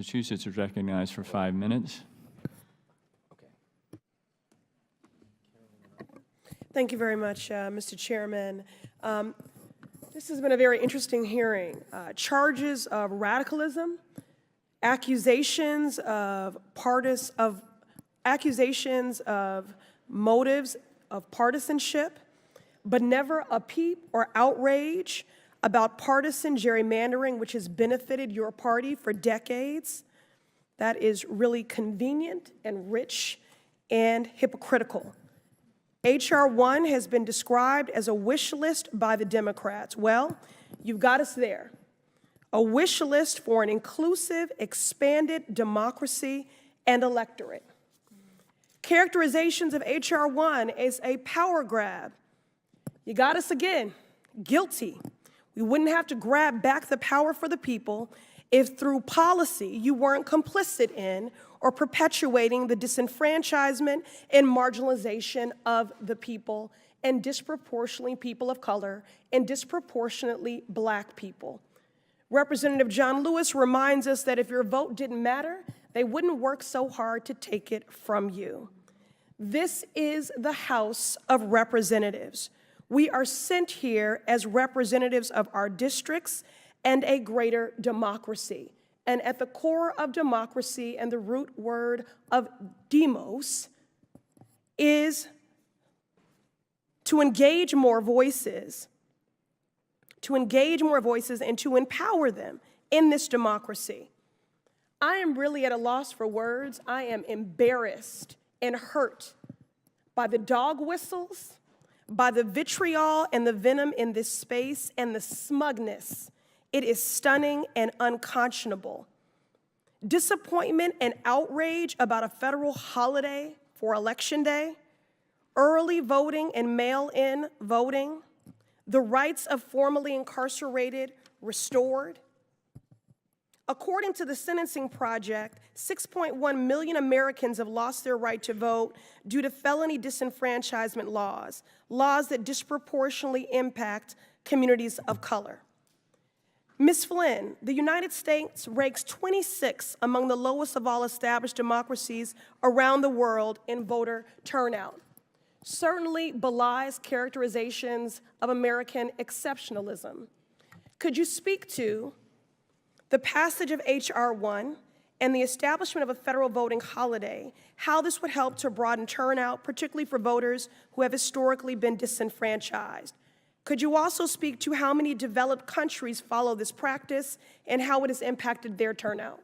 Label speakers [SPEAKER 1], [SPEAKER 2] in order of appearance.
[SPEAKER 1] Massachusetts is recognized for 5 minutes.
[SPEAKER 2] Thank you very much, Mr. Chairman. This has been a very interesting hearing. Charges of radicalism, accusations of motives of partisanship, but never a peep or outrage about partisan gerrymandering, which has benefited your party for decades. That is really convenient and rich and hypocritical. H.R. 1 has been described as a wish list by the Democrats. Well, you've got us there. A wish list for an inclusive, expanded democracy and electorate. Characterizations of H.R. 1 is a power grab. You got us again, guilty. We wouldn't have to grab back the power for the people if through policy you weren't complicit in or perpetuating the disenfranchisement and marginalization of the people, and disproportionately people of color, and disproportionately Black people. Representative John Lewis reminds us that if your vote didn't matter, they wouldn't work so hard to take it from you. This is the House of Representatives. We are sent here as representatives of our districts and a greater democracy. And at the core of democracy and the root word of demos is to engage more voices, and to empower them in this democracy. I am really at a loss for words. I am embarrassed and hurt by the dog whistles, by the vitriol and the venom in this space, and the smugness. It is stunning and unconscionable. Disappointment and outrage about a federal holiday for Election Day, early voting and mail-in voting, the rights of formerly incarcerated restored. According to the Sentencing Project, 6.1 million Americans have lost their right to vote due to felony disenfranchisement laws that disproportionately impact communities of color. Ms. Flynn, the United States ranks 26 among the lowest of all established democracies around the world in voter turnout. Certainly belies characterizations of American exceptionalism. Could you speak to the passage of H.R. 1 and the establishment of a federal voting holiday, how this would help to broaden turnout, particularly for voters who have historically been disenfranchised? Could you also speak to how many developed countries follow this practice and how it has impacted their turnout?